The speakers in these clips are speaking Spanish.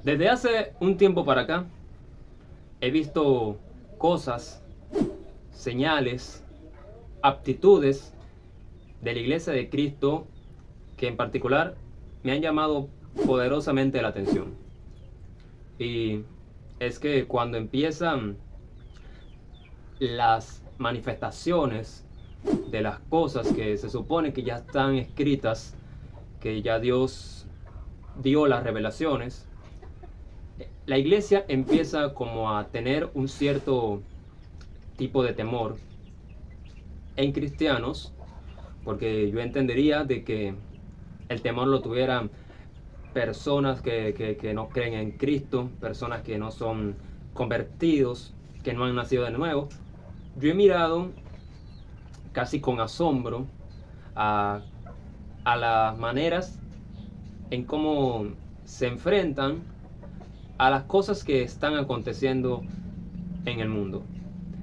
Desde hace un tiempo para acá he visto cosas, señales, aptitudes de la Iglesia de Cristo que en particular me han llamado poderosamente la atención. Y es que cuando empiezan las manifestaciones de las cosas que se supone que ya están escritas, que ya Dios dio las revelaciones, la iglesia empieza como a tener un cierto tipo de temor en cristianos, porque yo entendería de que el temor lo tuvieran personas que no creen en Cristo, personas que no son convertidos, que no han nacido de nuevo. Yo he mirado casi con asombro a, a las maneras en cómo se enfrentan a las cosas que están aconteciendo en el mundo.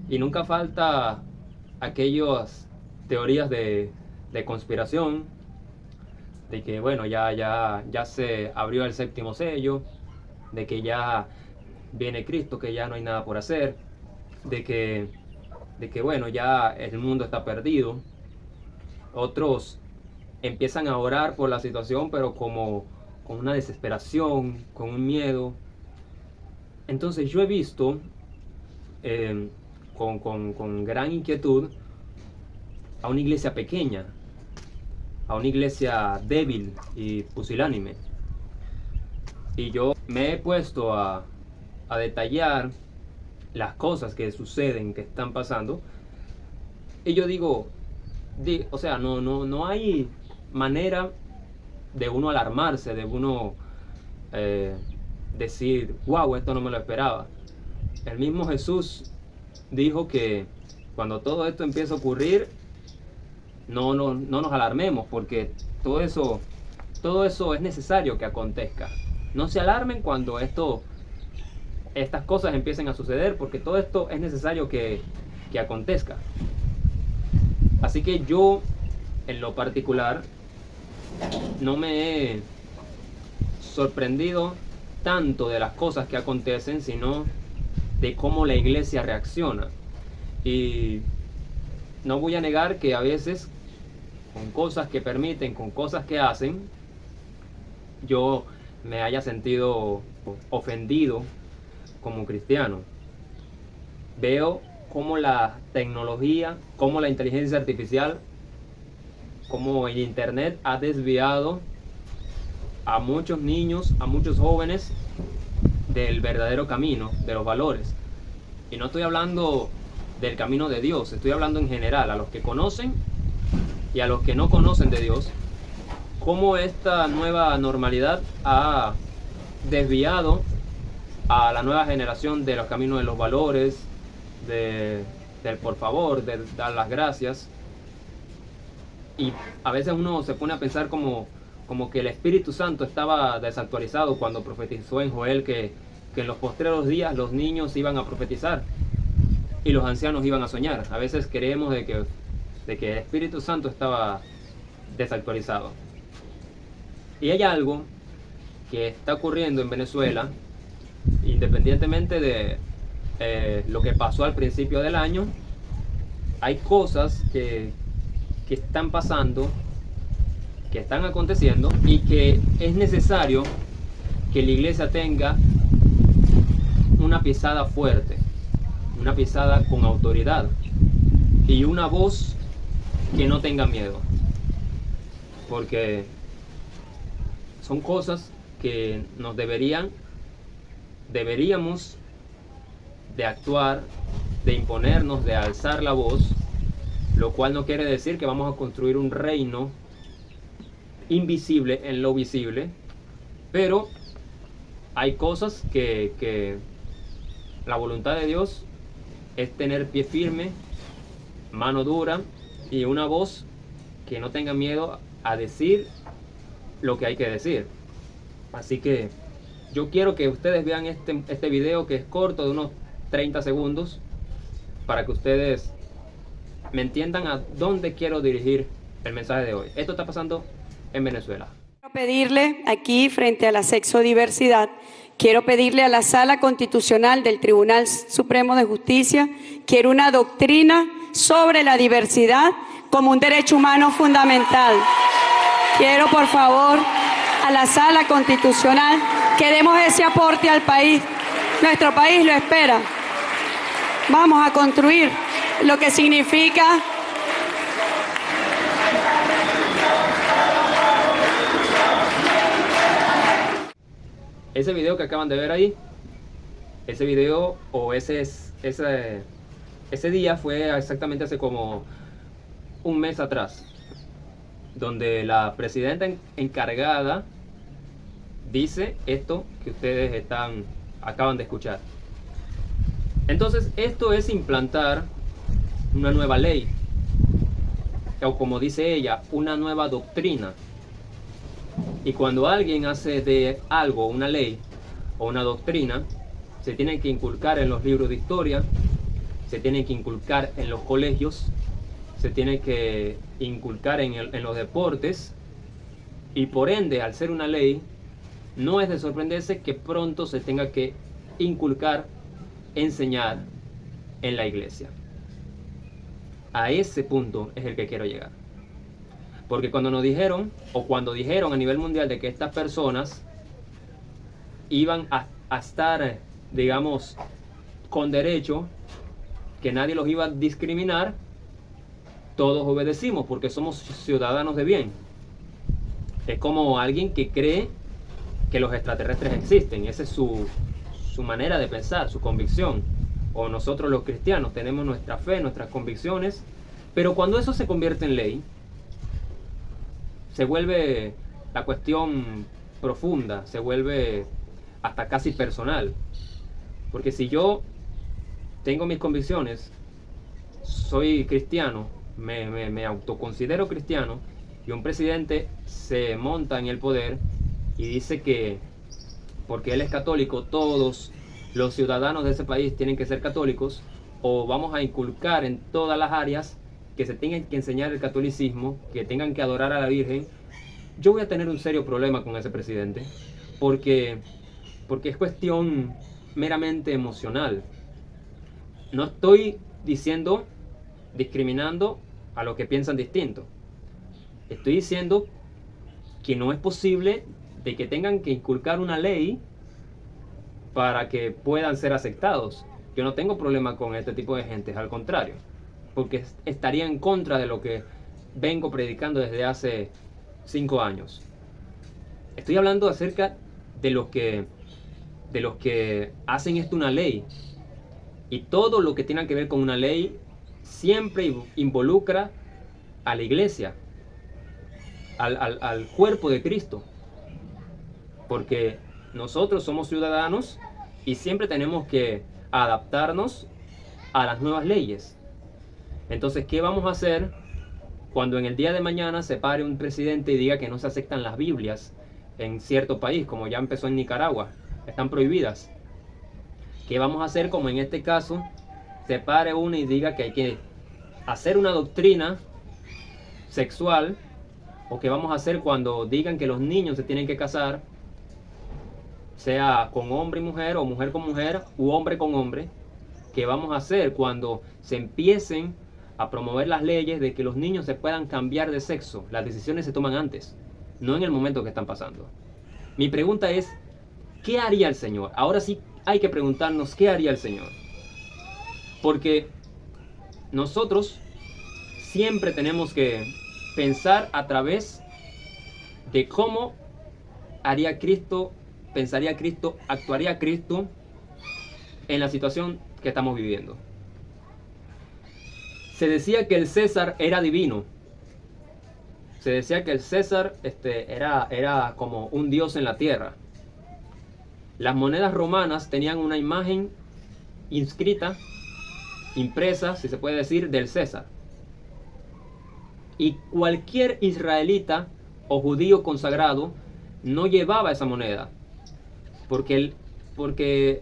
Y nunca falta aquellas teorías de conspiración, de que bueno, ya se abrió el séptimo sello, de que ya viene Cristo, que ya no hay nada por hacer, de que bueno, ya el mundo está perdido. Otros empiezan a orar por la situación, pero como con una desesperación, con un miedo. Entonces yo he visto con gran inquietud a una iglesia pequeña, a una iglesia débil y pusilánime. Y yo me he puesto a detallar las cosas que suceden, que están pasando. Y yo digo, o sea, no hay manera de uno alarmarse, de uno decir, wow, esto no me lo esperaba. El mismo Jesús dijo que cuando todo esto empieza a ocurrir, no nos alarmemos, porque todo eso es necesario que acontezca. No se alarmen cuando estas cosas empiecen a suceder, porque todo esto es necesario que acontezca. Así que yo, en lo particular, no me he sorprendido tanto de las cosas que acontecen, sino de cómo la iglesia reacciona. Y no voy a negar que a veces, con cosas que permiten, con cosas que hacen, yo me haya sentido ofendido como cristiano. Veo cómo la tecnología, cómo la inteligencia artificial, cómo el internet ha desviado a muchos niños, a muchos jóvenes del verdadero camino, de los valores. Y no estoy hablando del camino de Dios, estoy hablando en general, a los que conocen y a los que no conocen de Dios, cómo esta nueva normalidad ha desviado a la nueva generación de los caminos de los valores, del por favor, de dar las gracias. Y a veces uno se pone a pensar como que el Espíritu Santo estaba desactualizado cuando profetizó en Joel que en los postreros días los niños iban a profetizar y los ancianos iban a soñar. A veces creemos de que el Espíritu Santo estaba desactualizado. Y hay algo que está ocurriendo en Venezuela, independientemente de lo que pasó al principio del año. Hay cosas que están pasando, que están aconteciendo, y que es necesario que la iglesia tenga una pisada fuerte, una pisada con autoridad y una voz que no tenga miedo, porque son cosas que nos deberíamos de actuar, de imponernos, de alzar la voz, lo cual no quiere decir que vamos a construir un reino invisible en lo visible, pero hay cosas que la voluntad de Dios es tener pie firme, mano dura y una voz que no tenga miedo a decir lo que hay que decir. Así que yo quiero que ustedes vean este video, que es corto, de unos 30 segundos, para que ustedes me entiendan a dónde quiero dirigir el mensaje de hoy. Esto está pasando en Venezuela. Quiero pedirle aquí, frente a la sexodiversidad, Quiero pedirle a la Sala Constitucional del Tribunal Supremo de Justicia, quiero una doctrina sobre la diversidad como un derecho humano fundamental. Quiero, por favor, a la Sala Constitucional que demos ese aporte al país. Nuestro país lo espera. Vamos a construir lo que significa ese video que acaban de ver ahí, ese video o ese día fue exactamente hace como un mes atrás, donde la presidenta encargada dice esto que ustedes acaban de escuchar. Entonces, esto es implantar una nueva ley, o como dice ella, una nueva doctrina. Y cuando alguien hace de algo una ley o una doctrina, se tiene que inculcar en los libros de historia, se tiene que inculcar en los colegios, se tiene que inculcar en los deportes, y por ende, al ser una ley, no es de sorprenderse que pronto se tenga que inculcar, enseñar en la iglesia. A ese punto es el que quiero llegar. Porque cuando nos dijeron, o cuando dijeron a nivel mundial de que estas personas iban a estar, digamos, con derecho, que nadie los iba a discriminar, todos obedecimos porque somos ciudadanos de bien. Es como alguien que cree que los extraterrestres existen. Esa es su manera de pensar, su convicción. O nosotros los cristianos tenemos nuestra fe, nuestras convicciones, pero cuando eso se convierte en ley, se vuelve la cuestión profunda, se vuelve hasta casi personal. Porque si yo tengo mis convicciones, soy cristiano, me autoconsidero cristiano, y un presidente se monta en el poder y dice que porque él es católico, todos los ciudadanos de ese país tienen que ser católicos, o vamos a inculcar en todas las áreas que se tengan que enseñar el catolicismo, que tengan que adorar a la Virgen, yo voy a tener un serio problema con ese presidente, porque es cuestión meramente emocional. No estoy discriminando a los que piensan distinto. Estoy diciendo que no es posible de que tengan que inculcar una ley para que puedan ser aceptados. Yo no tengo problema con este tipo de gente, al contrario, porque estaría en contra de lo que vengo predicando desde hace 5 años. Estoy hablando acerca de los que hacen esto una ley, y todo lo que tenga que ver con una ley siempre involucra a la iglesia, al cuerpo de Cristo, porque nosotros somos ciudadanos y siempre tenemos que adaptarnos a las nuevas leyes. Entonces, ¿qué vamos a hacer cuando en el día de mañana se pare un presidente y diga que no se aceptan las Biblias en cierto país, como ya empezó en Nicaragua, están prohibidas? ¿Qué vamos a hacer como en este caso se pare uno y diga que hay que hacer una doctrina sexual? ¿O qué vamos a hacer cuando digan que los niños se tienen que casar, sea con hombre y mujer, o mujer con mujer, u hombre con hombre? ¿Qué vamos a hacer cuando se empiecen a promover las leyes de que los niños se puedan cambiar de sexo? Las decisiones se toman antes, no en el momento que están pasando. Mi pregunta es, ¿qué haría el Señor? Ahora sí hay que preguntarnos, ¿qué haría el Señor? Porque nosotros siempre tenemos que pensar a través de cómo haría Cristo, pensaría Cristo, actuaría Cristo en la situación que estamos viviendo. Se decía que el César era divino. Se decía que el César era como un dios en la tierra. Las monedas romanas tenían una imagen inscrita, impresa, si se puede decir, del César. Y cualquier israelita o judío consagrado no llevaba esa moneda, porque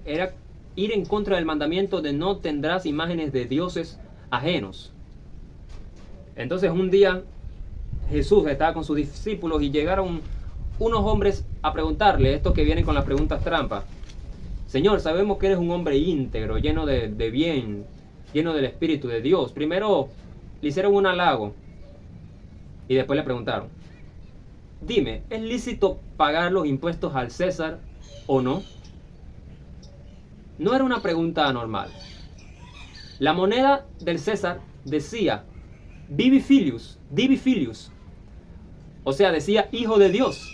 era ir en contra del mandamiento de no tendrás imágenes de dioses ajenos. Entonces un día Jesús estaba con sus discípulos y llegaron unos hombres a preguntarle, estos que vienen con las preguntas trampa, Señor, sabemos que eres un hombre íntegro, lleno de bien, lleno del Espíritu de Dios. Primero le hicieron un halago y después le preguntaron, dime, ¿es lícito pagar los impuestos al César o no? No era una pregunta normal. La moneda del César decía Vivi Filius, Divi Filius. O sea, decía hijo de Dios.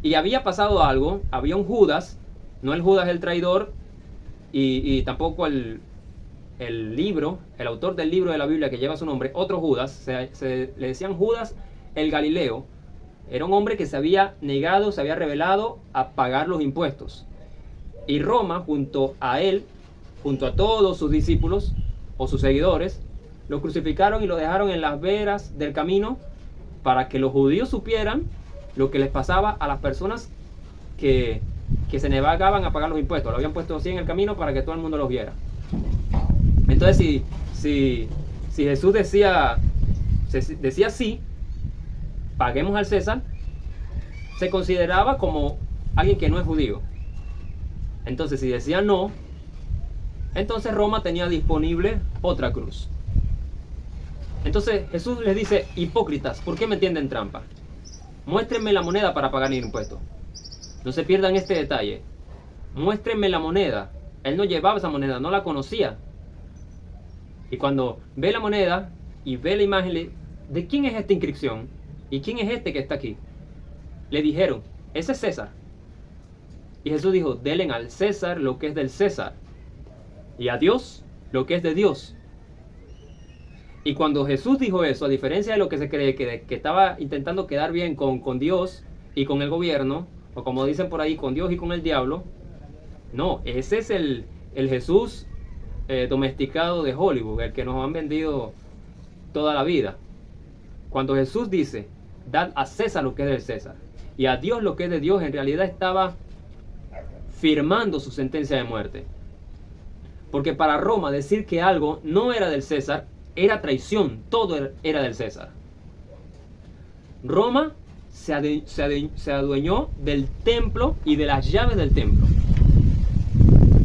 Y había pasado algo, había un Judas, no el Judas el traidor, y tampoco el autor del libro de la Biblia que lleva su nombre, otro Judas, se le decían Judas el Galileo. Era un hombre que se había negado, se había rebelado a pagar los impuestos. Y Roma, junto a él, junto a todos sus discípulos o sus seguidores, lo crucificaron y lo dejaron en las veras del camino para que los judíos supieran lo que les pasaba a las personas que se negaban a pagar los impuestos. Lo habían puesto así en el camino para que todo el mundo los viera. Entonces, si Jesús decía sí, paguemos al César, se consideraba como alguien que no es judío. Entonces, si decía no, entonces Roma tenía disponible otra cruz. Entonces Jesús les dice, hipócritas, ¿por qué me tienden trampa? Muéstrenme la moneda para pagar el impuesto. No se pierdan este detalle. Muéstrenme la moneda. Él no llevaba esa moneda, no la conocía. Y cuando ve la moneda y ve la imagen, ¿de quién es esta inscripción? ¿Y quién es este que está aquí? Le dijeron, ese es César. Y Jesús dijo, denle al César lo que es del César, y a Dios lo que es de Dios. Y cuando Jesús dijo eso, a diferencia de lo que se cree, que estaba intentando quedar bien con Dios y con el gobierno, o como dicen por ahí, con Dios y con el diablo, no, ese es el Jesús domesticado de Hollywood, el que nos han vendido toda la vida. Cuando Jesús dice, dad a César lo que es del César, y a Dios lo que es de Dios, en realidad estaba firmando su sentencia de muerte. Porque para Roma decir que algo no era del César era traición, todo era del César. Roma se adueñó del templo y de las llaves del templo.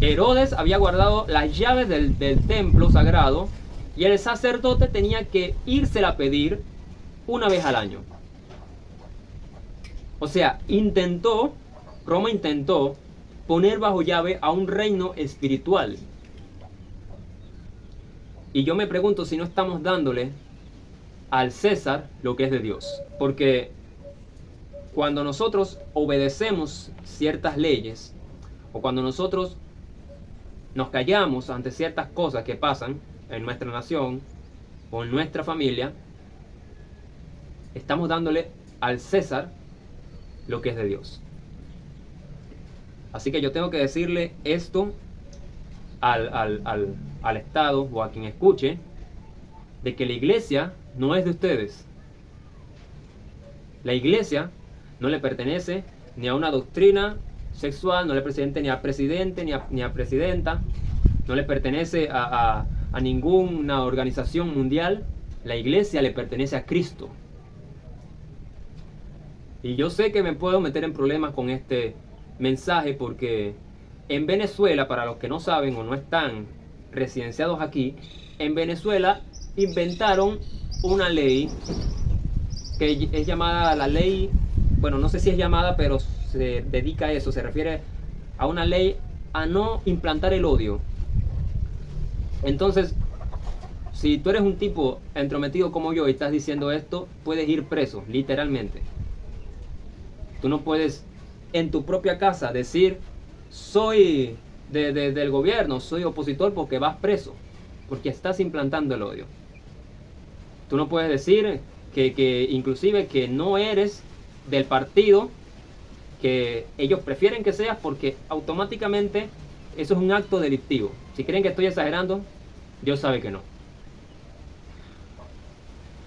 Herodes había guardado las llaves del templo sagrado y el sacerdote tenía que írsela a pedir una vez al año. O sea, Roma intentó poner bajo llave a un reino espiritual. Y yo me pregunto si no estamos dándole al César lo que es de Dios. Porque cuando nosotros obedecemos ciertas leyes, o cuando nosotros nos callamos ante ciertas cosas que pasan en nuestra nación o en nuestra familia, estamos dándole al César lo que es de Dios. Así que yo tengo que decirle esto al Estado o a quien escuche, de que la iglesia no es de ustedes. La iglesia no le pertenece ni a una doctrina sexual, no le pertenece ni a presidente ni a presidenta, no le pertenece a ninguna organización mundial. La iglesia le pertenece a Cristo. Y yo sé que me puedo meter en problemas con este mensaje porque en Venezuela, para los que no saben o no están residenciados aquí, en Venezuela inventaron una ley que es llamada la ley, bueno, no sé si es llamada, pero se dedica a eso, se refiere a una ley a no implantar el odio. Entonces, si tú eres un tipo entrometido como yo y estás diciendo esto, puedes ir preso, literalmente. Tú no puedes en tu propia casa decir, soy del gobierno, soy opositor, porque vas preso, porque estás implantando el odio. Tú no puedes decir que inclusive que no eres del partido que ellos prefieren que seas, porque automáticamente eso es un acto delictivo. Si creen que estoy exagerando, Dios sabe que no.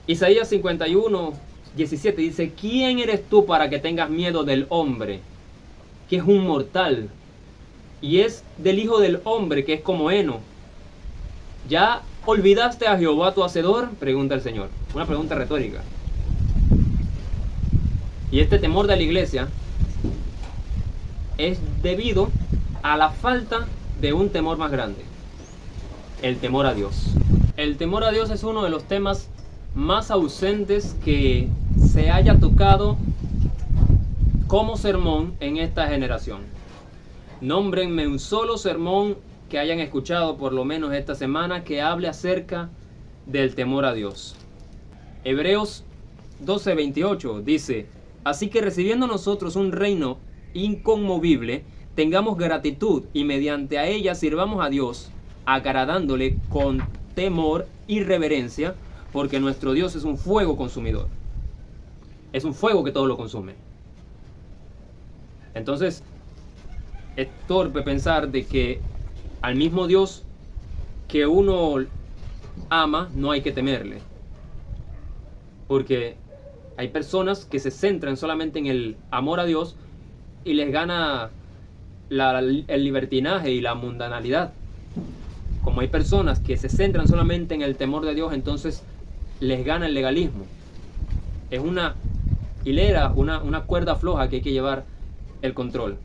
Isaías 51:17 dice, ¿quién eres tú para que tengas miedo del hombre, que es un mortal, y es del hijo del hombre, que es como heno? ¿Ya olvidaste a Jehová tu hacedor? Pregunta el Señor. Una pregunta retórica. Y este temor de la iglesia es debido a la falta de un temor más grande, el temor a Dios. El temor a Dios es uno de los temas más ausentes que se haya tocado como sermón en esta generación. Nómbrenme un solo sermón que hayan escuchado por lo menos esta semana que hable acerca del temor a Dios. Hebreos 12:28 dice: así que recibiendo nosotros un reino inconmovible, tengamos gratitud y mediante a ella sirvamos a Dios, agradándole con temor y reverencia, porque nuestro Dios es un fuego consumidor. Es un fuego que todo lo consume. Entonces, es torpe pensar de que al mismo Dios que uno ama, no hay que temerle. Porque hay personas que se centran solamente en el amor a Dios y les gana el libertinaje y la mundanalidad. Como hay personas que se centran solamente en el temor de Dios, entonces les gana el legalismo. Es una hilera, una cuerda floja que hay que llevar el control.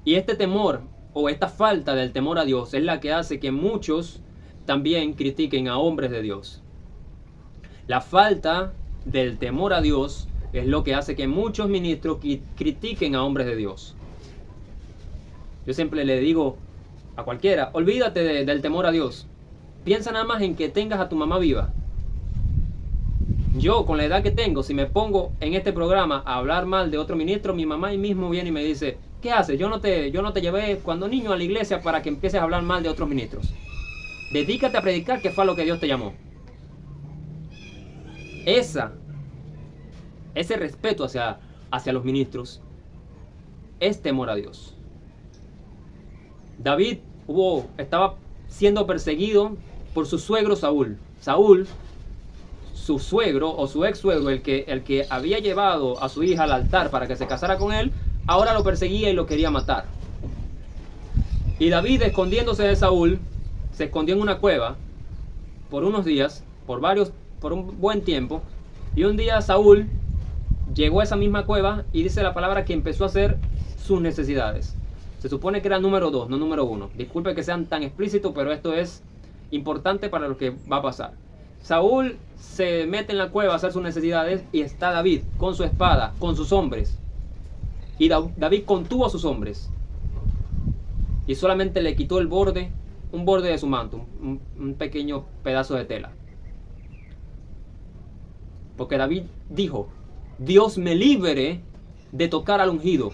Y este temor o esta falta del temor a Dios es la que hace que muchos también critiquen a hombres de Dios. La falta del temor a Dios es lo que hace que muchos ministros critiquen a hombres de Dios. Yo siempre le digo a cualquiera, olvídate del temor a Dios. Piensa nada más en que tengas a tu mamá viva. Yo, con la edad que tengo, si me pongo en este programa a hablar mal de otro ministro, mi mamá ahí mismo viene y me dice: ¿qué haces? Yo no te llevé cuando niño a la iglesia para que empieces a hablar mal de otros ministros. Dedícate a predicar, que fue a lo que Dios te llamó. Ese respeto hacia los ministros es temor a Dios. David estaba siendo perseguido por su suegro Saúl. Saúl, su suegro o su ex suegro, el que había llevado a su hija al altar para que se casara con él, ahora lo perseguía y lo quería matar. Y David, escondiéndose de Saúl, se escondió en una cueva por unos días, por un buen tiempo. Y un día Saúl llegó a esa misma cueva y dice la palabra que empezó a hacer sus necesidades. Se supone que era número 2, no número 1. Disculpe que sean tan explícitos, pero esto es importante para lo que va a pasar. Saúl se mete en la cueva a hacer sus necesidades y está David con su espada, con sus hombres. Y David contuvo a sus hombres. Y solamente le quitó un borde de su manto, un pequeño pedazo de tela. Porque David dijo: Dios me libre de tocar al ungido.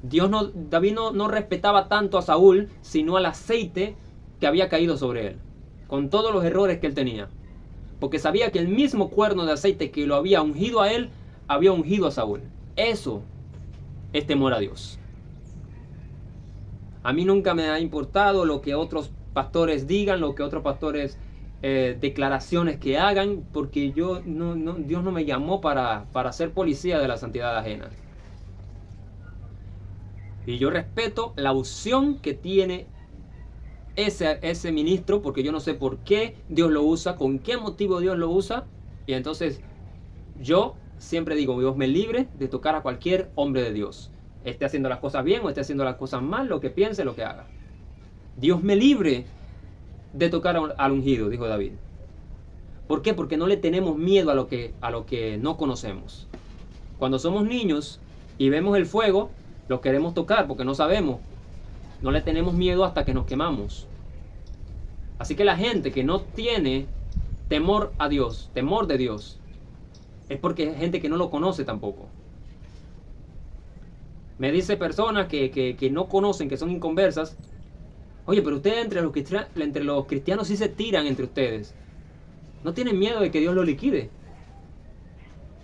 David no respetaba tanto a Saúl, sino al aceite que había caído sobre él, con todos los errores que él tenía. Porque sabía que el mismo cuerno de aceite que lo había ungido a él, había ungido a Saúl. Eso es temor a Dios. A mí nunca me ha importado lo que otros pastores digan, lo que otros pastores declaraciones que hagan, porque Dios no me llamó para ser policía de la santidad ajena. Y yo respeto la unción que tiene ese ministro, porque yo no sé por qué Dios lo usa, con qué motivo Dios lo usa. Y entonces yo siempre digo: Dios me libre de tocar a cualquier hombre de Dios, esté haciendo las cosas bien o esté haciendo las cosas mal, lo que piense, lo que haga. Dios me libre de tocar al ungido, dijo David. ¿Por qué? Porque no le tenemos miedo a lo que no conocemos. Cuando somos niños y vemos el fuego, lo queremos tocar porque no sabemos. No le tenemos miedo hasta que nos quemamos. Así que la gente que no tiene temor a Dios, temor de Dios, es porque es gente que no lo conoce tampoco. Me dice personas que no conocen, que son inconversas: oye, pero ustedes entre los cristianos sí se tiran entre ustedes. ¿No tienen miedo de que Dios lo liquide?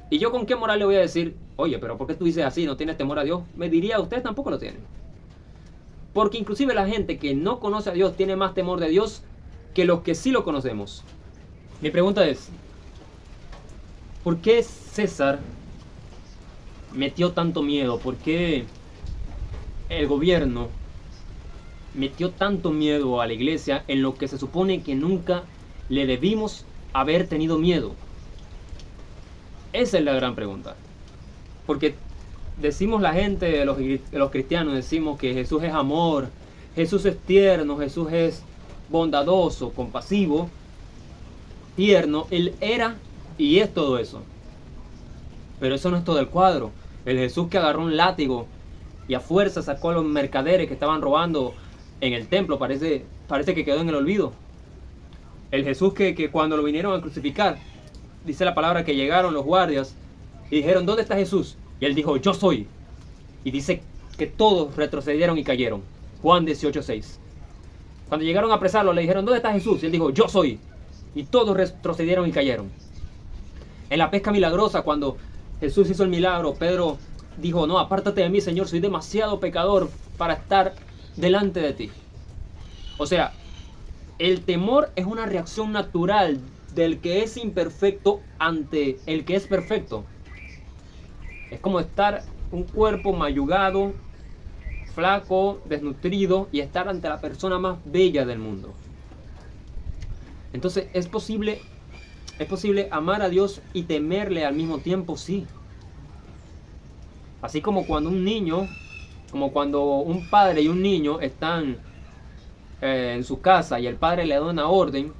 ¿Y yo con qué moral le voy a decir: oye, pero ¿por qué tú dices así? ¿No tienes temor a Dios? Me diría: ustedes tampoco lo tienen. Porque inclusive la gente que no conoce a Dios tiene más temor de Dios que los que sí lo conocemos. Mi pregunta es: ¿por qué César metió tanto miedo? ¿Por qué el gobierno metió tanto miedo a la iglesia en lo que se supone que nunca le debimos haber tenido miedo? Esa es la gran pregunta. Porque decimos la gente, los cristianos, decimos que Jesús es amor, Jesús es tierno, Jesús es bondadoso, compasivo, tierno. Él era y es todo eso. Pero eso no es todo el cuadro. El Jesús que agarró un látigo y a fuerza sacó a los mercaderes que estaban robando en el templo, parece que quedó en el olvido. El Jesús que cuando lo vinieron a crucificar, dice la palabra que llegaron los guardias y dijeron, ¿dónde está Jesús? Y él dijo, yo soy. Y dice que todos retrocedieron y cayeron. Juan 18:6. Cuando llegaron a apresarlo, le dijeron, ¿dónde está Jesús? Y él dijo, yo soy. Y todos retrocedieron y cayeron. En la pesca milagrosa, cuando Jesús hizo el milagro, Pedro dijo, no, apártate de mí, Señor, soy demasiado pecador para estar delante de ti. O sea, el temor es una reacción natural del que es imperfecto ante el que es perfecto. Es como estar un cuerpo mayugado, flaco, desnutrido y estar ante la persona más bella del mundo. Entonces, ¿es posible amar a Dios y temerle al mismo tiempo? Sí. Así como cuando un padre y un niño están en su casa y el padre le da una orden,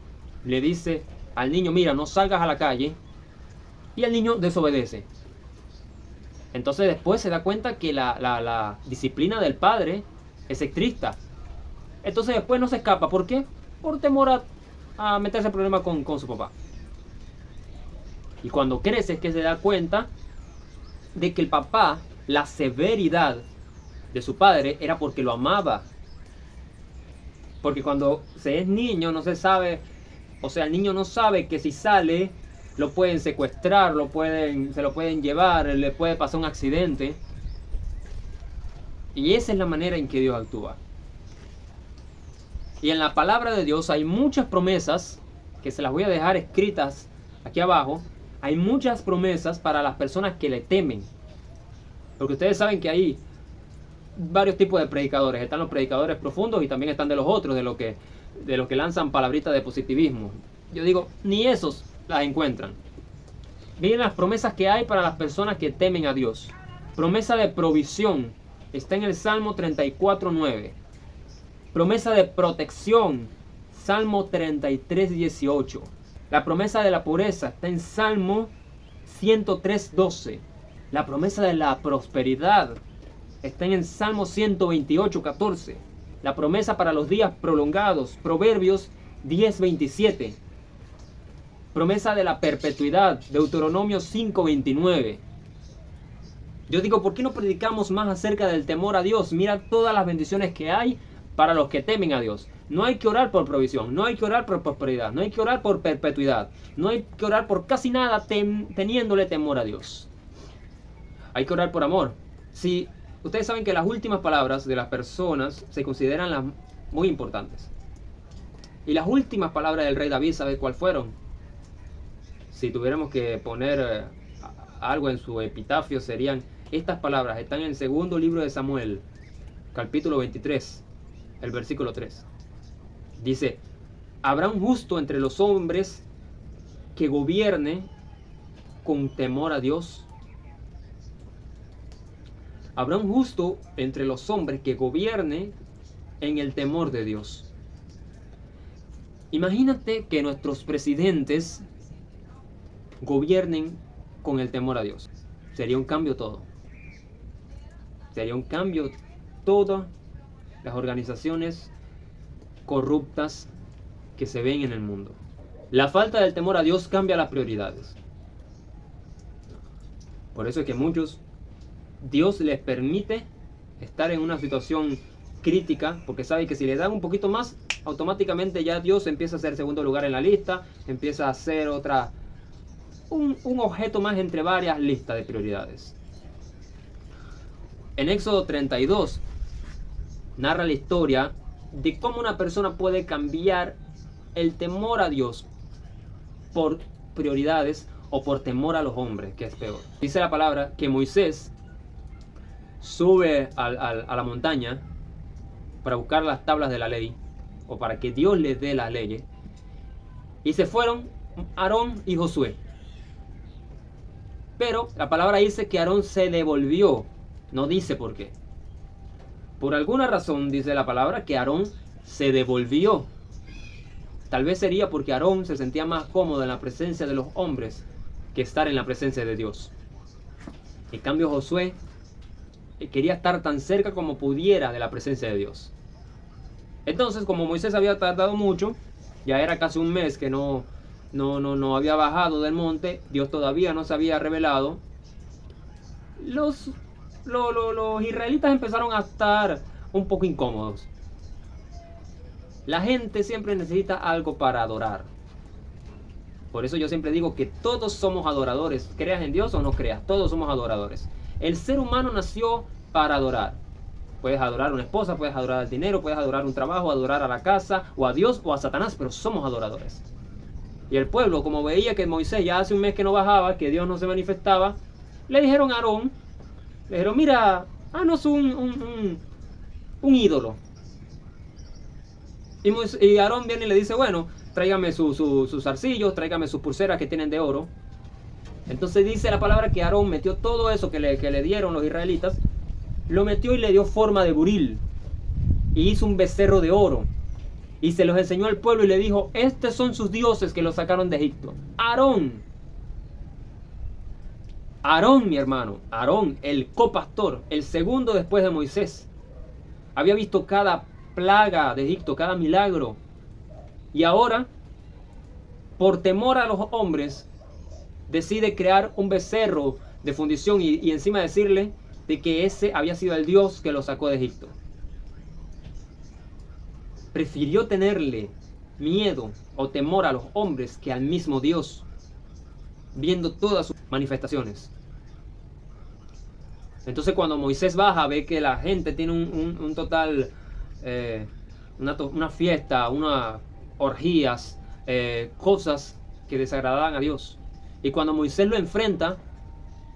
le dice al niño, mira, no salgas a la calle, y el niño desobedece. Entonces después se da cuenta que la disciplina del padre es estricta. Entonces después no se escapa. ¿Por qué? Por temor a meterse en problemas con su papá. Y cuando crece es que se da cuenta de que el papá, la severidad de su padre era porque lo amaba. Porque cuando se es niño no se sabe, o sea, el niño no sabe que si sale lo pueden secuestrar, se lo pueden llevar, le puede pasar un accidente. Y esa es la manera en que Dios actúa. Y en la palabra de Dios hay muchas promesas, que se las voy a dejar escritas aquí abajo. Hay muchas promesas para las personas que le temen. Porque ustedes saben que hay varios tipos de predicadores. Están los predicadores profundos y también están de los otros, de los que lanzan palabritas de positivismo. Yo digo, ni esos las encuentran. Miren las promesas que hay para las personas que temen a Dios. Promesa de provisión está en el Salmo 34:9. Promesa de protección, Salmo 33:18. La promesa de la pureza está en Salmo 103:12. La promesa de la prosperidad está en el Salmo 128:14. La promesa para los días prolongados, Proverbios 10:27. Promesa de la perpetuidad, Deuteronomio 5:29. Yo digo, ¿por qué no predicamos más acerca del temor a Dios? Mira todas las bendiciones que hay para los que temen a Dios. No hay que orar por provisión, no hay que orar por prosperidad, no hay que orar por perpetuidad, no hay que orar por casi nada teniéndole temor a Dios. Hay que orar por amor. Si ustedes saben que las últimas palabras de las personas se consideran las muy importantes. Y las últimas palabras del rey David, ¿sabe cuál fueron? Si tuviéramos que poner algo en su epitafio, serían estas palabras. Están en el segundo libro de Samuel, capítulo 23, el versículo 3. Dice, ¿habrá un justo entre los hombres que gobierne con temor a Dios? Habrá un justo entre los hombres que gobierne en el temor de Dios. Imagínate que nuestros presidentes gobiernen con el temor a Dios. Sería un cambio todo. Sería un cambio todas las organizaciones corruptas que se ven en el mundo. La falta del temor a Dios cambia las prioridades. Por eso es que muchos, Dios les permite estar en una situación crítica, porque sabe que si le dan un poquito más, automáticamente ya Dios empieza a ser segundo lugar en la lista, empieza a ser un objeto más entre varias listas de prioridades. En Éxodo 32 narra la historia de cómo una persona puede cambiar el temor a Dios por prioridades o por temor a los hombres, que es peor. Dice la palabra que Moisés sube a la montaña para buscar las tablas de la ley, o para que Dios les dé las leyes, y se fueron Aarón y Josué. Pero la palabra dice que Aarón se devolvió No dice por qué. Por alguna razón dice la palabra que Aarón se devolvió. Tal vez sería porque Aarón se sentía más cómodo en la presencia de los hombres que estar en la presencia de Dios. En cambio, Josué quería estar tan cerca como pudiera de la presencia de Dios. Entonces, como Moisés había tardado mucho, ya era casi un mes que no había bajado del monte, Dios todavía no se había revelado, los israelitas empezaron a estar un poco incómodos. La gente siempre necesita algo para adorar. Por eso yo siempre digo que todos somos adoradores. Creas en Dios o no creas, todos somos adoradores. El ser humano nació para adorar. Puedes adorar a una esposa, puedes adorar al dinero, puedes adorar un trabajo, adorar a la casa, o a Dios o a Satanás, pero somos adoradores. Y el pueblo, como veía que Moisés ya hace un mes que no bajaba, que Dios no se manifestaba, le dijeron a Aarón, le dijeron, mira, haznos un ídolo. Y Aarón viene y le dice, bueno, tráigame sus zarcillos, tráigame sus pulseras que tienen de oro. Entonces dice la palabra que Aarón metió todo eso que le dieron los israelitas, lo metió y le dio forma de buril. Y hizo un becerro de oro. Y se los enseñó al pueblo y le dijo, estos son sus dioses que los sacaron de Egipto. Aarón, mi hermano, Aarón, el copastor, el segundo después de Moisés, había visto cada plaga de Egipto, cada milagro. Y ahora, por temor a los hombres, decide crear un becerro de fundición y encima decirle de que ese había sido el Dios que lo sacó de Egipto. Prefirió tenerle miedo o temor a los hombres que al mismo Dios, viendo todas sus manifestaciones. Entonces cuando Moisés baja, ve que la gente tiene un total, una fiesta, unas orgías, cosas que desagradaban a Dios. Y cuando Moisés lo enfrenta,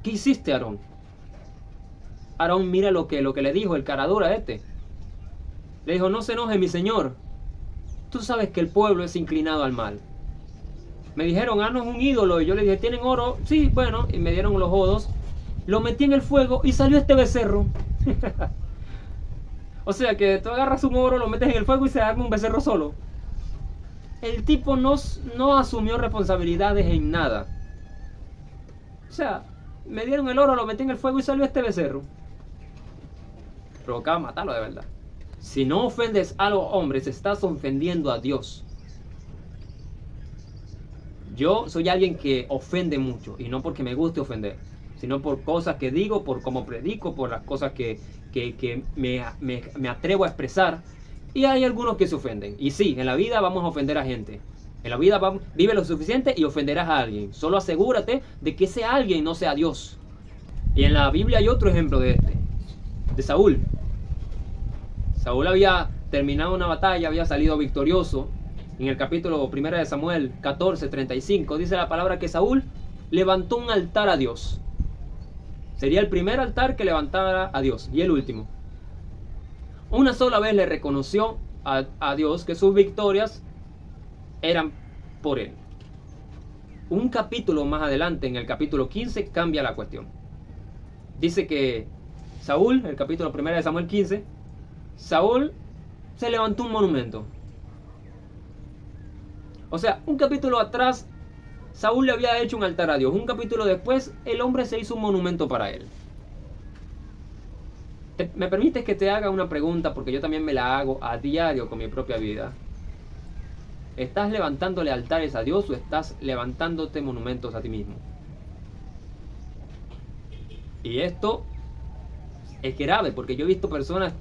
¿qué hiciste, Aarón? Aarón mira lo que le dijo el caradura este. Le dijo, no se enoje mi señor. Tú sabes que el pueblo es inclinado al mal. Me dijeron, haznos un ídolo. Y yo le dije, ¿tienen oro? Sí, bueno. Y me dieron los jodos. Lo metí en el fuego y salió este becerro. O sea que tú agarras un oro, lo metes en el fuego y se arma un becerro solo. El tipo no asumió responsabilidades en nada. O sea, me dieron el oro, lo metí en el fuego y salió este becerro. Provocaba matarlo de verdad. Si no ofendes a los hombres, estás ofendiendo a Dios. Yo soy alguien que ofende mucho, y no porque me guste ofender, sino por cosas que digo, por cómo predico, por las cosas que me atrevo a expresar. Y hay algunos que se ofenden. Y sí, en la vida vamos a ofender a gente. En la vida vive lo suficiente y ofenderás a alguien. Solo asegúrate de que ese alguien no sea Dios. Y en la Biblia hay otro ejemplo de Saúl. Saúl había terminado una batalla, había salido victorioso. En el capítulo 1 de Samuel 14:35 dice la palabra que Saúl levantó un altar a Dios. Sería el primer altar que levantara a Dios y el último. Una sola vez le reconoció a Dios que sus victorias eran por él. Un capítulo más adelante, en el capítulo 15, cambia la cuestión. Dice que Saúl, el capítulo 1 de Samuel 15, Saúl se levantó un monumento. O sea, un capítulo atrás Saúl le había hecho un altar a Dios. Un capítulo después el hombre se hizo un monumento para él. ¿Me permites que te haga una pregunta? Porque yo también me la hago a diario con mi propia vida. ¿Estás levantándole altares a Dios o estás levantándote monumentos a ti mismo? Y esto es grave, porque yo he visto personas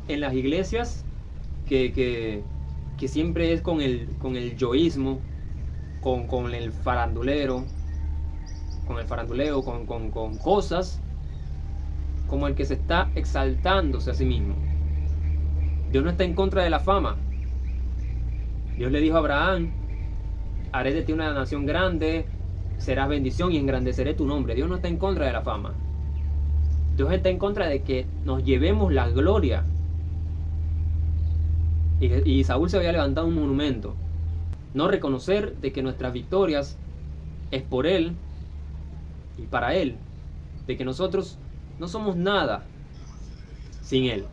en las iglesias que siempre es con el yoísmo, con el faranduleo, con cosas como el que se está exaltándose a sí mismo. Dios no está en contra de la fama. Dios le dijo a Abraham, haré de ti una nación grande, serás bendición y engrandeceré tu nombre. Dios no está en contra de la fama. Dios está en contra de que nos llevemos la gloria. Y Saúl se había levantado un monumento. No reconocer de que nuestras victorias es por Él y para Él. De que nosotros no somos nada sin Él.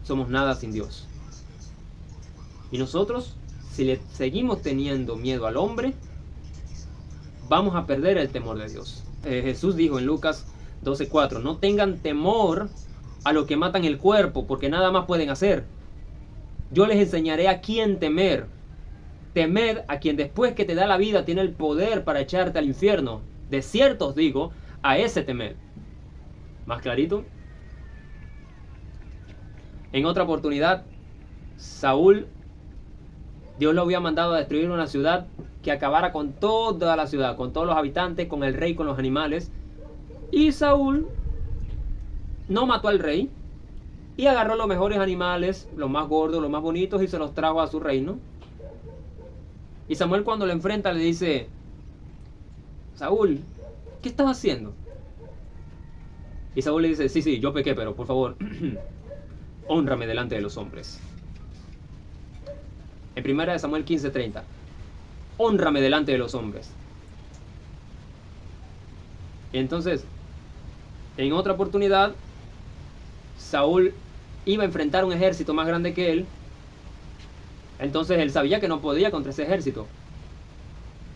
Somos nada sin Dios. Y nosotros, si le seguimos teniendo miedo al hombre, vamos a perder el temor de Dios. Jesús dijo en Lucas 12:4, no tengan temor a los que matan el cuerpo, porque nada más pueden hacer. Yo les enseñaré a quién temer. Temed a quien después que te da la vida tiene el poder para echarte al infierno. De cierto os digo, a ese temed. ¿Más clarito? En otra oportunidad, Saúl, Dios lo había mandado a destruir una ciudad que acabara con toda la ciudad, con todos los habitantes, con el rey, con los animales. Y Saúl no mató al rey y agarró los mejores animales, los más gordos, los más bonitos, y se los trajo a su reino. Y Samuel, cuando lo enfrenta, le dice: Saúl, ¿qué estás haciendo? Y Saúl le dice: sí, yo pequé, pero por favor, hónrame delante de los hombres. En 1 Samuel 15:30, hónrame delante de los hombres. Y entonces, en otra oportunidad, Saúl iba a enfrentar un ejército más grande que él. Entonces él sabía que no podía contra ese ejército.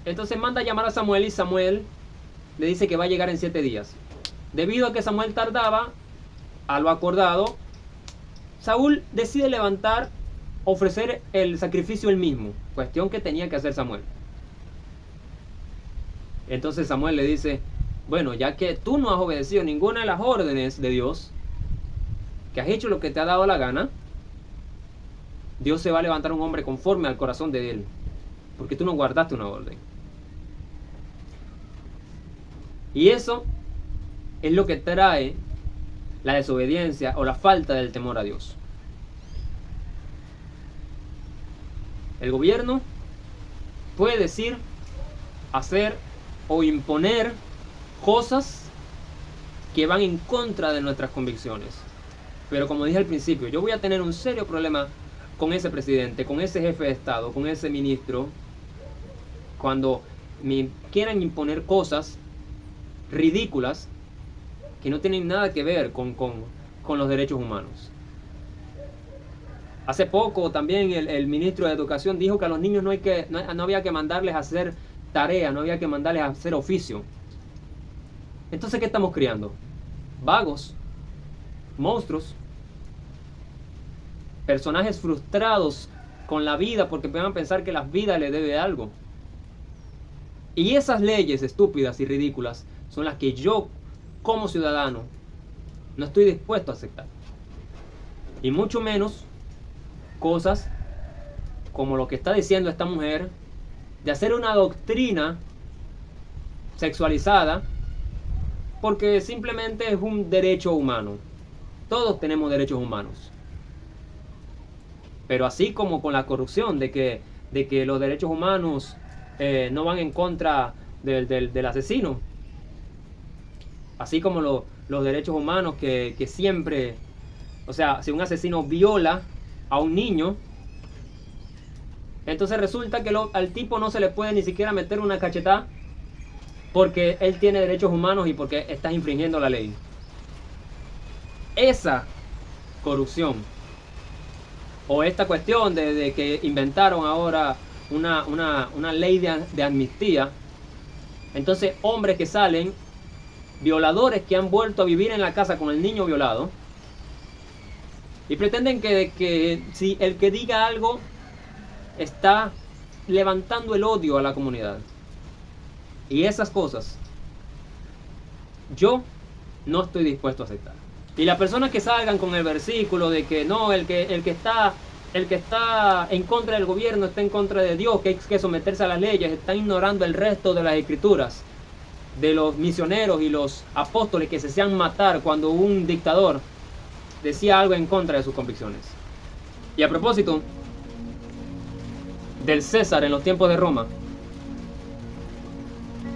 Entonces manda a llamar a Samuel, y Samuel le dice que va a llegar en 7 días. Debido a que Samuel tardaba a lo acordado, Saúl decide ofrecer el sacrificio él mismo. Cuestión que tenía que hacer Samuel. Entonces Samuel le dice: bueno, ya que tú no has obedecido ninguna de las órdenes de Dios, que has hecho lo que te ha dado la gana, Dios se va a levantar un hombre conforme al corazón de él, porque tú no guardaste una orden. Y eso es lo que trae la desobediencia o la falta del temor a Dios. El gobierno puede decir, hacer o imponer cosas que van en contra de nuestras convicciones. Pero como dije al principio, yo voy a tener un serio problema con ese presidente, con ese jefe de Estado, con ese ministro, cuando me quieran imponer cosas ridículas que no tienen nada que ver con los derechos humanos. Hace poco también el ministro de Educación dijo que a los niños no había que mandarles a hacer tarea, no había que mandarles a hacer oficio. Entonces, ¿qué estamos criando? Vagos, monstruos, personajes frustrados con la vida porque van a pensar que la vida le debe algo. Y esas leyes estúpidas y ridículas son las que yo, como ciudadano, no estoy dispuesto a aceptar. Y mucho menos cosas como lo que está diciendo esta mujer, de hacer una doctrina sexualizada, porque simplemente es un derecho humano. Todos tenemos derechos humanos. Pero así como con la corrupción, de que los derechos humanos no van en contra del asesino. Así como los derechos humanos que siempre, o sea, si un asesino viola a un niño, entonces resulta que al tipo no se le puede ni siquiera meter una cachetada porque él tiene derechos humanos y porque está infringiendo la ley. Esa corrupción, o esta cuestión de que inventaron ahora una ley de amnistía, entonces hombres que salen, violadores que han vuelto a vivir en la casa con el niño violado, y pretenden que si el que diga algo está levantando el odio a la comunidad. Y esas cosas yo no estoy dispuesto a aceptar. Y las personas que salgan con el versículo de que no, el que está en contra del gobierno está en contra de Dios, que hay que someterse a las leyes, están ignorando el resto de las escrituras, de los misioneros y los apóstoles que se hacían matar cuando un dictador decía algo en contra de sus convicciones. Y a propósito del César en los tiempos de Roma,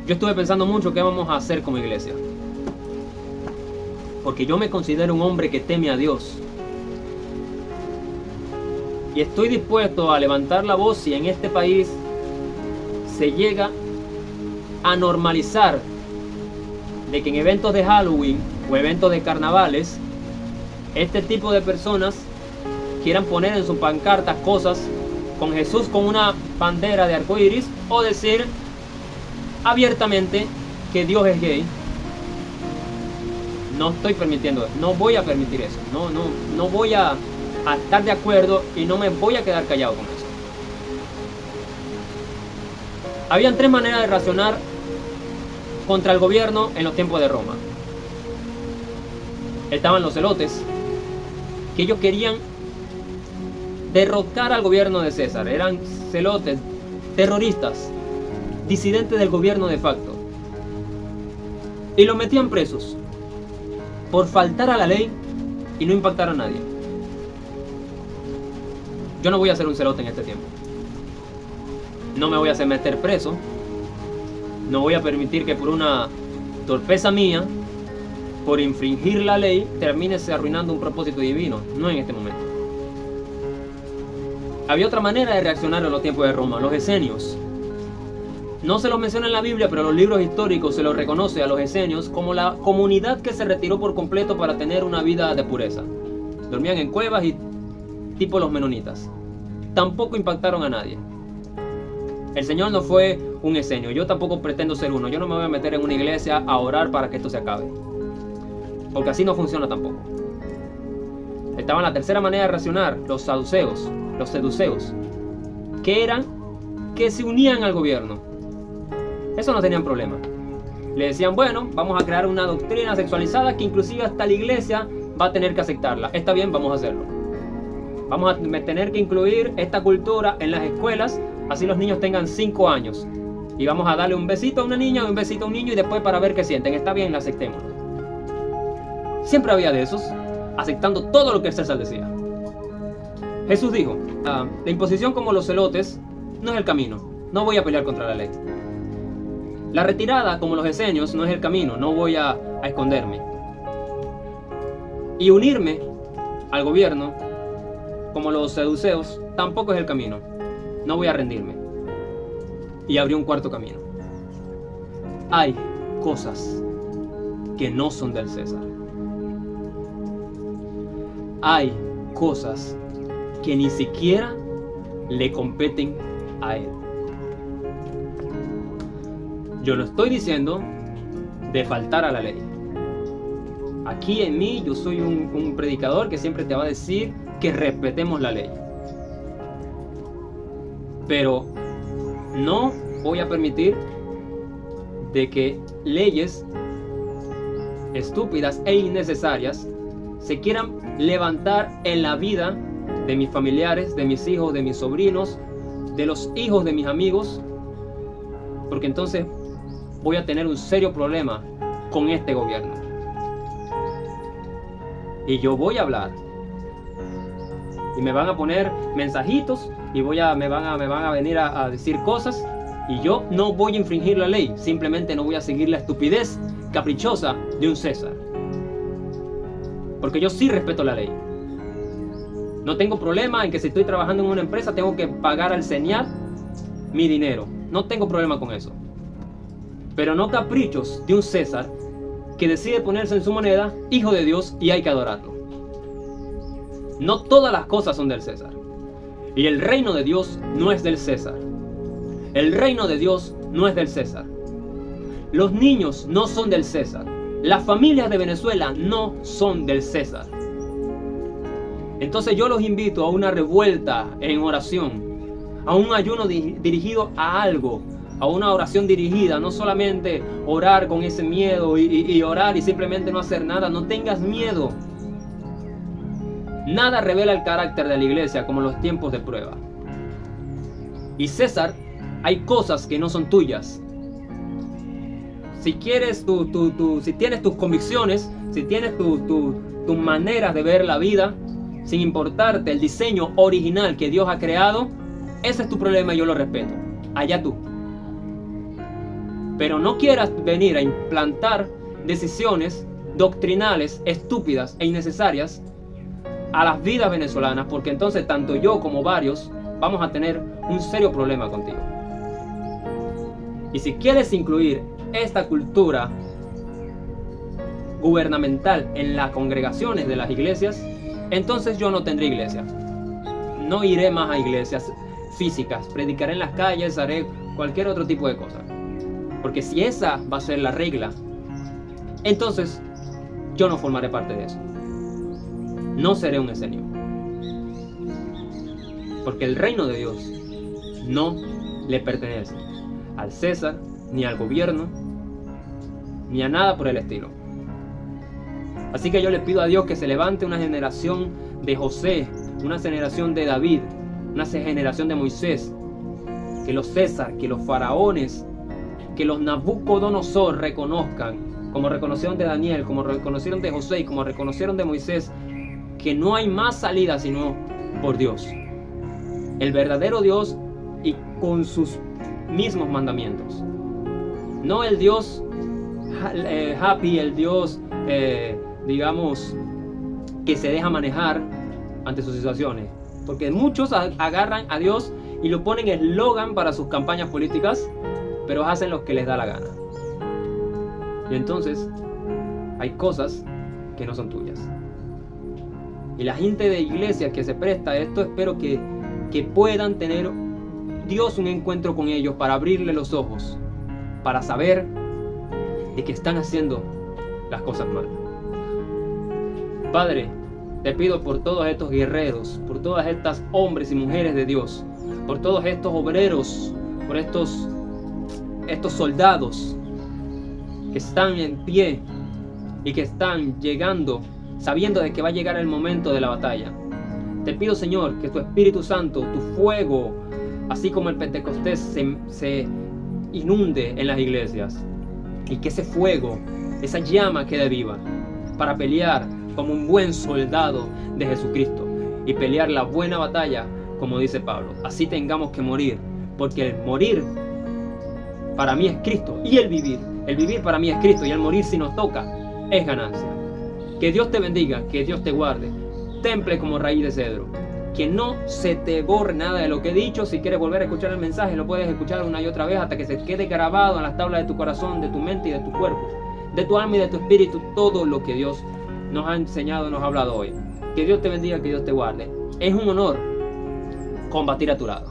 yo estuve pensando mucho qué vamos a hacer como iglesia, porque yo me considero un hombre que teme a Dios y estoy dispuesto a levantar la voz si en este país se llega a normalizar de que en eventos de Halloween o eventos de carnavales este tipo de personas quieran poner en sus pancartas cosas con Jesús con una bandera de arcoíris, o decir abiertamente que Dios es gay. No estoy permitiendo, no voy a permitir eso. No voy a estar de acuerdo y no me voy a quedar callado con eso. Habían tres maneras de reaccionar contra el gobierno en los tiempos de Roma. Estaban los celotes, que ellos querían derrocar al gobierno de César. Eran celotes, terroristas, disidentes del gobierno de facto. Y los metían presos por faltar a la ley y no impactar a nadie. Yo no voy a ser un celote en este tiempo. No me voy a hacer meter preso. No voy a permitir que por una torpeza mía, por infringir la ley, termine arruinando un propósito divino. No en este momento. Había otra manera de reaccionar en los tiempos de Roma, los esenios. No se los menciona en la Biblia, pero los libros históricos se los reconoce a los esenios como la comunidad que se retiró por completo para tener una vida de pureza. Dormían en cuevas y tipo los menonitas. Tampoco impactaron a nadie. El Señor no fue un esenio. Yo tampoco pretendo ser uno. Yo no me voy a meter en una iglesia a orar para que esto se acabe, porque así no funciona tampoco. Estaba en la tercera manera de reaccionar, los saduceos, los seduceos, que se unían al gobierno. Eso no tenían problema. Le decían, bueno, vamos a crear una doctrina sexualizada que inclusive hasta la iglesia va a tener que aceptarla. Está bien, vamos a hacerlo. Vamos a tener que incluir esta cultura en las escuelas, así los niños tengan 5 años. Y vamos a darle un besito a una niña, un besito a un niño y después para ver qué sienten. Está bien, la aceptemos. Siempre había de esos, aceptando todo lo que el César decía. Jesús dijo, la imposición como los celotes no es el camino. No voy a pelear contra la ley. La retirada como los esenios no es el camino. No voy a esconderme. Y unirme al gobierno como los seduceos tampoco es el camino. No voy a rendirme. Y abrió un cuarto camino. Hay cosas que no son del César. Hay cosas que ni siquiera le competen a él. Yo no estoy diciendo de faltar a la ley. Aquí en mí yo soy un predicador que siempre te va a decir que respetemos la ley. Pero no voy a permitir de que leyes estúpidas e innecesarias se quieran levantar en la vida de mis familiares, de mis hijos, de mis sobrinos, de los hijos de mis amigos, porque entonces voy a tener un serio problema con este gobierno. Y yo voy a hablar y me van a poner mensajitos y me van a venir a decir cosas, y yo no voy a infringir la ley, simplemente no voy a seguir la estupidez caprichosa de un César, porque yo sí respeto la ley. No tengo problema en que si estoy trabajando en una empresa tengo que pagar al señal mi dinero, no tengo problema con eso, pero no caprichos de un César que decide ponerse en su moneda hijo de Dios y hay que adorarlo. No todas las cosas son del César, y el reino de Dios no es del César. El reino de Dios no es del César. Los niños no son del César. Las familias de Venezuela no son del César. Entonces yo los invito a una revuelta en oración, a un ayuno dirigido a algo, a una oración dirigida, no solamente orar con ese miedo y orar y simplemente no hacer nada. No tengas miedo. Nada revela el carácter de la iglesia como los tiempos de prueba. Y César, hay cosas que no son tuyas. Si quieres si tienes tus convicciones, si tienes tus maneras de ver la vida, sin importarte el diseño original que Dios ha creado, ese es tu problema y yo lo respeto. Allá tú. Pero no quieras venir a implantar decisiones doctrinales estúpidas e innecesarias a las vidas venezolanas, porque entonces tanto yo como varios vamos a tener un serio problema contigo. Y si quieres incluir esta cultura gubernamental en las congregaciones de las iglesias, entonces yo no tendré iglesia. No iré más a iglesias físicas, predicaré en las calles, haré cualquier otro tipo de cosa. Porque si esa va a ser la regla, entonces yo no formaré parte de eso. No seré un esenio. Porque el reino de Dios no le pertenece al César, ni al gobierno, ni a nada por el estilo. Así que yo le pido a Dios que se levante una generación de José, una generación de David, una generación de Moisés, que los César, que los faraones, que los Nabucodonosor reconozcan, como reconocieron de Daniel, como reconocieron de José y como reconocieron de Moisés, que no hay más salida sino por Dios, el verdadero Dios, y con sus mismos mandamientos. No el Dios happy, el Dios digamos que se deja manejar ante sus situaciones, porque muchos agarran a Dios y lo ponen eslogan para sus campañas políticas, pero hacen lo que les da la gana. Y entonces hay cosas que no son tuyas. Y la gente de iglesia que se presta a esto, espero que puedan tener Dios un encuentro con ellos para abrirle los ojos, para saber de que están haciendo las cosas mal. Padre, te pido por todos estos guerreros, por todas estas hombres y mujeres de Dios, por todos estos obreros, por estos soldados que están en pie y que están llegando, sabiendo de que va a llegar el momento de la batalla. Te pido, Señor, que tu Espíritu Santo, tu fuego, así como el Pentecostés, se inunde en las iglesias, y que ese fuego, esa llama quede viva para pelear como un buen soldado de Jesucristo y pelear la buena batalla, como dice Pablo. Así tengamos que morir, porque el morir para mí es Cristo, y el vivir para mí es Cristo, y el morir, si nos toca, es ganancia. Que Dios te bendiga, que Dios te guarde, temple como raíz de cedro, que no se te borre nada de lo que he dicho. Si quieres volver a escuchar el mensaje, lo puedes escuchar una y otra vez hasta que se quede grabado en las tablas de tu corazón, de tu mente y de tu cuerpo, de tu alma y de tu espíritu, todo lo que Dios nos ha enseñado, nos ha hablado hoy. Que Dios te bendiga, que Dios te guarde. Es un honor combatir a tu lado.